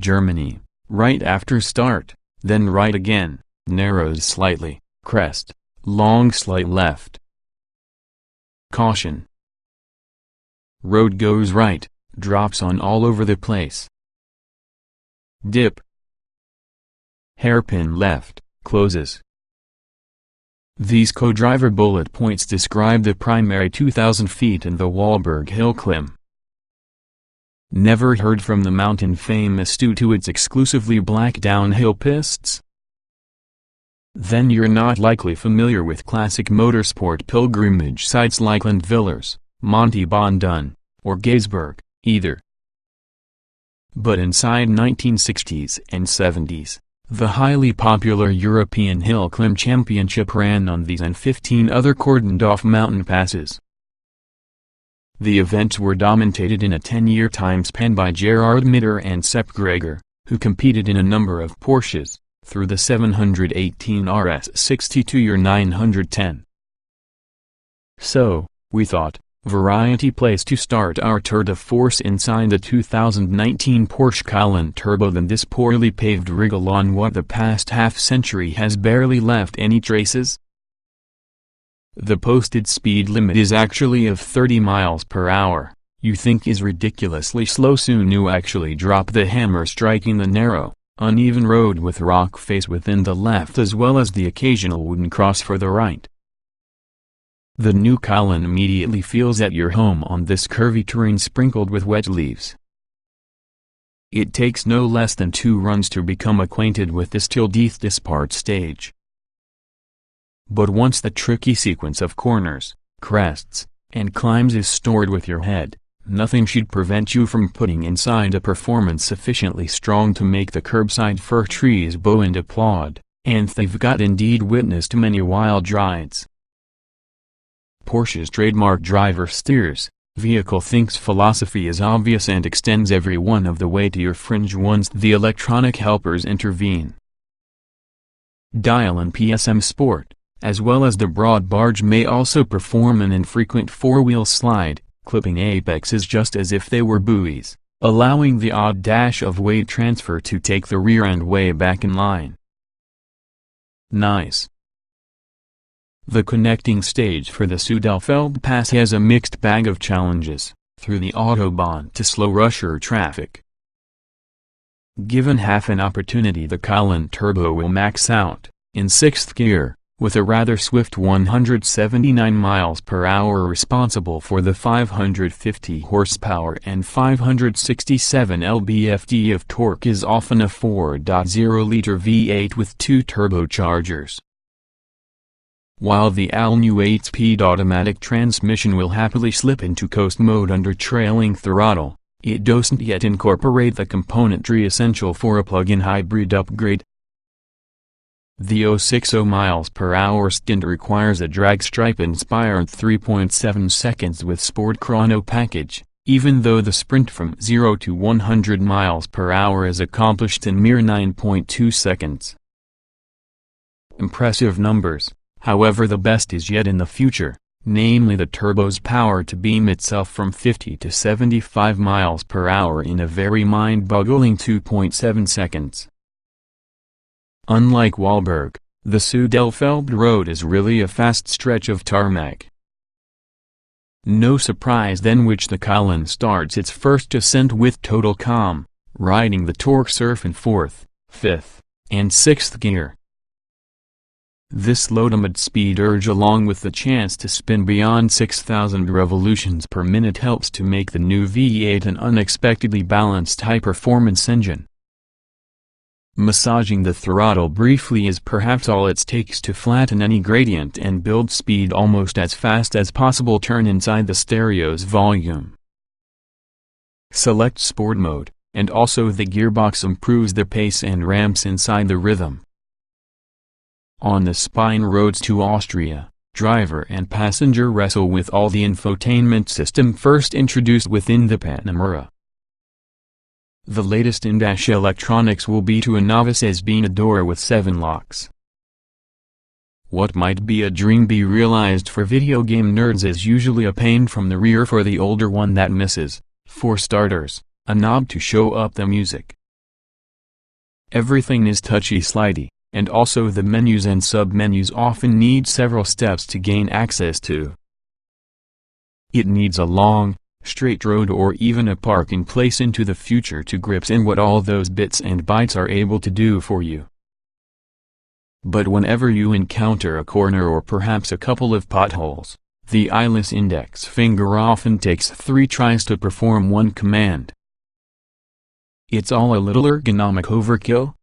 Germany, right after start, then right again, narrows slightly, crest, long slight left. Caution. Road goes right, drops on all over the place. Dip. Hairpin left, closes. These co-driver bullet points describe the primary 2,000 feet in the Wahlberg Hill climb. Never heard from the mountain famous due to its exclusively black downhill pists? Then you're not likely familiar with classic motorsport pilgrimage sites like Landvillers, Monty Bondon, or Geesburg, either. But inside 1960s and 70s, the highly popular European Hill Climb Championship ran on these and 15 other cordoned-off mountain passes. The events were dominated in a 10-year time span by Gerhard Mitter and Sepp Greger, who competed in a number of Porsches, through the 718 RS 62-year 910. So, we thought, variety place to start our tour de force inside the 2019 Porsche Cayenne Turbo than this poorly paved wriggle on what the past half-century has barely left any traces? The posted speed limit is actually of 30 miles per hour, you think is ridiculously slow, soon you actually drop the hammer, striking the narrow, uneven road with rock face within the left as well as the occasional wooden cross for the right. The new Cayenne immediately feels at your home on this curvy terrain sprinkled with wet leaves. It takes no less than 2 runs to become acquainted with this till death dispart stage. But once the tricky sequence of corners, crests, and climbs is stored with your head, nothing should prevent you from putting inside a performance sufficiently strong to make the curbside fir trees bow and applaud, and they've got indeed witnessed many wild rides. Porsche's trademark driver steers, vehicle thinks philosophy is obvious and extends every one of the way to your fringe once the electronic helpers intervene. Dial and PSM Sport, as well as the broad barge, may also perform an infrequent four-wheel slide, clipping apexes just as if they were buoys, allowing the odd dash of weight transfer to take the rear end way back in line. Nice. The connecting stage for the Sudelfeld Pass has a mixed bag of challenges, through the Autobahn to slow rusher traffic. Given half an opportunity, the Cayenne Turbo will max out, in 6th gear, with a rather swift 179 miles per hour responsible for the 550 horsepower and 567 lb-ft of torque is often a 4.0-liter V8 with 2 turbochargers. While the all-new 8-speed automatic transmission will happily slip into coast mode under trailing throttle, it doesn't yet incorporate the componentry essential for a plug-in hybrid upgrade. The 060 miles per hour stint requires a drag stripe-inspired 3.7 seconds with Sport Chrono package, even though the sprint from 0 to 100 miles per hour is accomplished in mere 9.2 seconds. Impressive numbers. However, the best is yet in the future, namely the turbo's power to beam itself from 50 to 75 miles per hour in a very mind-boggling 2.7 seconds. Unlike Wahlberg, the Sudelfeld Road is really a fast stretch of tarmac. No surprise then which the Cayenne starts its first ascent with total calm, riding the torque surf in 4th, 5th, and 6th gear. This low to mid-speed urge along with the chance to spin beyond 6,000 revolutions per minute helps to make the new V8 an unexpectedly balanced high-performance engine. Massaging the throttle briefly is perhaps all it takes to flatten any gradient and build speed almost as fast as possible. Turn inside the stereo's volume. Select Sport mode, and also the gearbox improves the pace and ramps inside the rhythm. On the spine roads to Austria, driver and passenger wrestle with all the infotainment system first introduced within the Panamera. The latest in-dash electronics will be to a novice as being a door with 7 locks. What might be a dream be realized for video game nerds is usually a pain from the rear for the older one that misses, for starters, a knob to show up the music. Everything is touchy-slidey, and also the menus and sub-menus often need several steps to gain access to. It needs a long, straight road or even a parking place into the future to grips in what all those bits and bytes are able to do for you. But whenever you encounter a corner or perhaps a couple of potholes, the eyeless index finger often takes 3 tries to perform one command. It's all a little ergonomic overkill?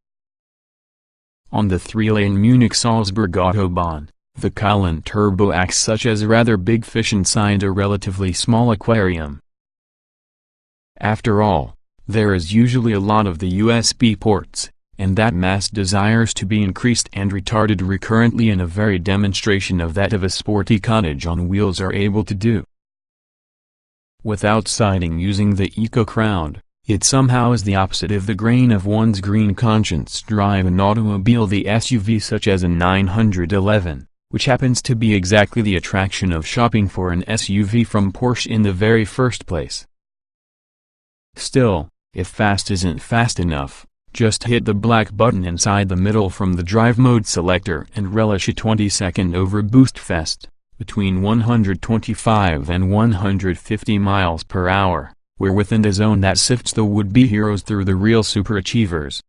On the 3-lane Munich-Salzburg Autobahn, the Cayenne Turbo acts such as a rather big fish inside a relatively small aquarium. After all, there is usually a lot of the USB ports, and that mass desires to be increased and retarded recurrently in a very demonstration of that of a sporty cottage on wheels are able to do. Without citing using the eco-crowd, it somehow is the opposite of the grain of one's green conscience drive an automobile, the SUV such as a 911. Which happens to be exactly the attraction of shopping for an SUV from Porsche in the very first place. Still, if fast isn't fast enough, just hit the black button inside the middle from the drive mode selector and relish a 20-second overboost fest, between 125 and 150 miles per hour, we're within the zone that sifts the would-be heroes through the real superachievers.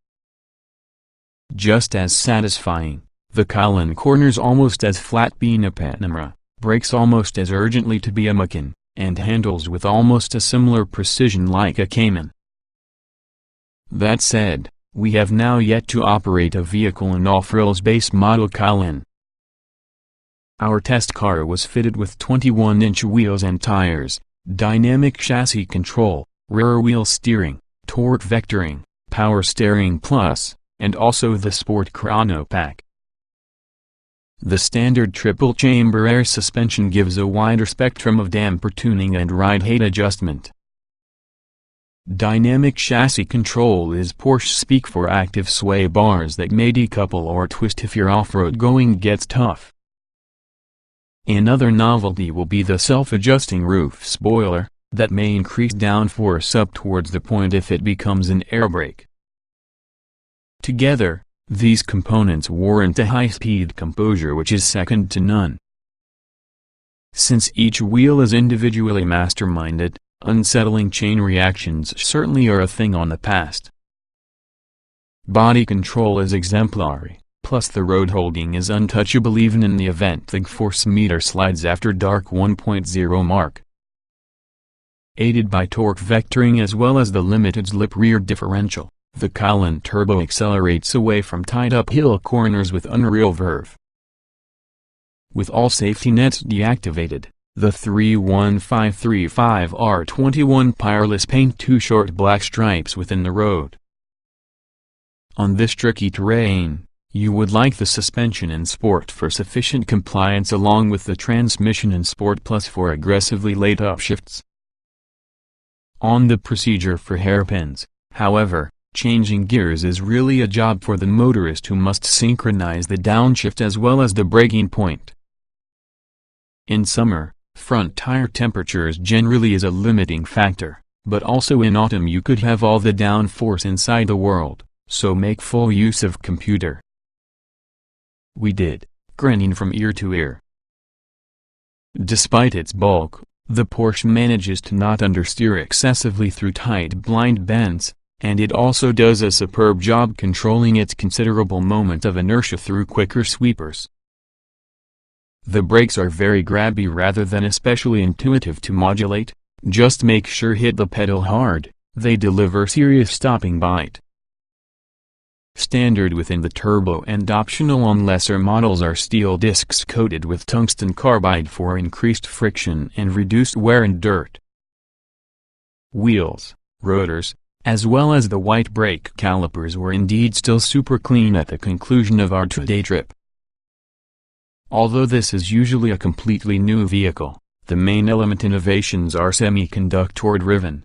Just as satisfying. The Cayenne corners almost as flat being a Panamera, brakes almost as urgently to be a Macan, and handles with almost a similar precision like a Cayman. That said, we have now yet to operate a vehicle in all-frills base model Cayenne. Our test car was fitted with 21-inch wheels and tires, dynamic chassis control, rear wheel steering, torque vectoring, power steering plus, and also the Sport Chrono Pack. The standard triple-chamber air suspension gives a wider spectrum of damper tuning and ride height adjustment. Dynamic chassis control is Porsche speak for active sway bars that may decouple or twist if your off-road going gets tough. Another novelty will be the self-adjusting roof spoiler, that may increase downforce up towards the point if it becomes an air brake. Together, these components warrant a high-speed composure which is second to none. Since each wheel is individually masterminded, unsettling chain reactions certainly are a thing on the past. Body control is exemplary, plus the road holding is untouchable even in the event the force meter slides after dark 1.0 mark. Aided by torque vectoring as well as the limited slip rear differential, the Cayenne Turbo accelerates away from tight-up hill corners with unreal verve. With all safety nets deactivated, the 31535R21 Pireless paint 2 short black stripes within the road. On this tricky terrain, you would like the suspension in Sport for sufficient compliance along with the transmission in Sport Plus for aggressively laid upshifts. On the procedure for hairpins, however, changing gears is really a job for the motorist who must synchronize the downshift as well as the braking point. In summer, front tire temperatures generally is a limiting factor, but also in autumn you could have all the downforce inside the world, so make full use of computer. We did, grinning from ear to ear. Despite its bulk, the Porsche manages to not understeer excessively through tight blind bends, and it also does a superb job controlling its considerable moment of inertia through quicker sweepers. The brakes are very grabby rather than especially intuitive to modulate, just make sure hit the pedal hard, they deliver serious stopping bite. Standard within the Turbo and optional on lesser models are steel discs coated with tungsten carbide for increased friction and reduced wear and dirt. Wheels, rotors, as well as the white brake calipers were indeed still super clean at the conclusion of our two-day trip. Although this is usually a completely new vehicle, the main element innovations are semiconductor-driven.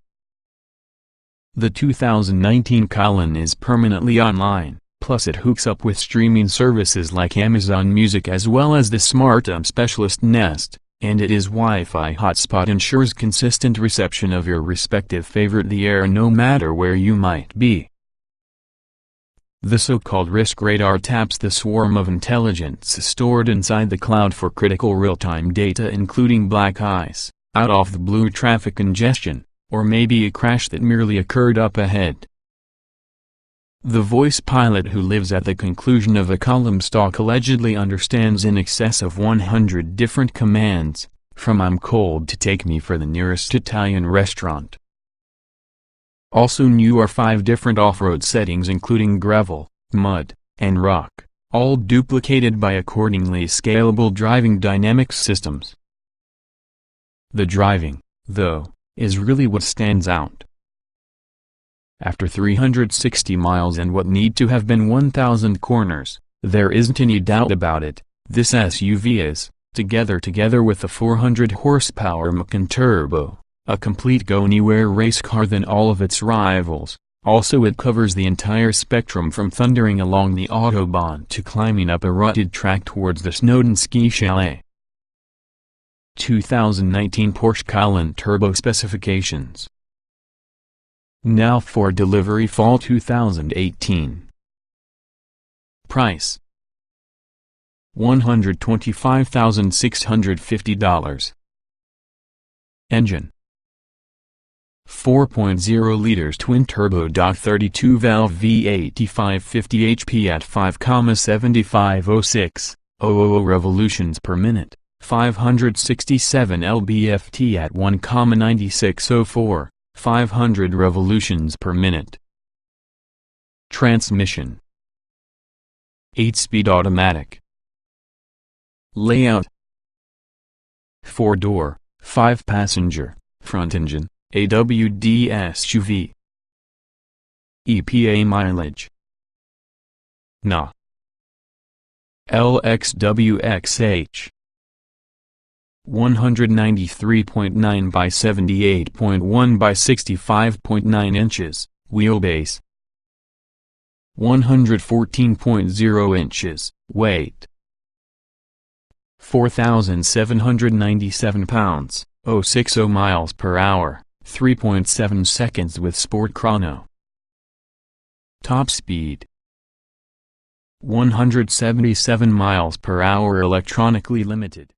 The 2019 Cayenne is permanently online, plus it hooks up with streaming services like Amazon Music as well as the Smart Home Specialist Nest, and its Wi-Fi hotspot ensures consistent reception of your respective favorite the air no matter where you might be. The so-called risk radar taps the swarm of intelligence stored inside the cloud for critical real-time data, including black ice, out-of-the-blue traffic congestion, or maybe a crash that merely occurred up ahead. The voice pilot who lives at the conclusion of a column stalk allegedly understands in excess of 100 different commands, from "I'm cold" to "take me for the nearest Italian restaurant." Also new are 5 different off-road settings including gravel, mud, and rock, all duplicated by accordingly scalable driving dynamics systems. The driving, though, is really what stands out. After 360 miles and what need to have been 1,000 corners, there isn't any doubt about it, this SUV is, together with the 400 horsepower Macan Turbo, a complete go-anywhere race car than all of its rivals. Also it covers the entire spectrum from thundering along the Autobahn to climbing up a rutted track towards the Snowdon Ski Chalet. 2019 Porsche Cayenne Turbo specifications. Now for delivery fall 2018. Price: $125,650. Engine: 4.0 liters twin-turbo 32-valve V8 550 HP at 5,7506, 000 revolutions per minute, 567 lb-ft at 1,9604, 500 revolutions per minute. Transmission: 8-speed automatic. Layout: 4-door, 5-passenger, front engine, AWD SUV. EPA mileage: Na. LXWXH 193.9 by 78.1 by 65.9 inches, wheelbase 114.0 inches, weight 4,797 pounds, 060 miles per hour, 3.7 seconds with Sport Chrono. Top speed: 177 miles per hour electronically limited.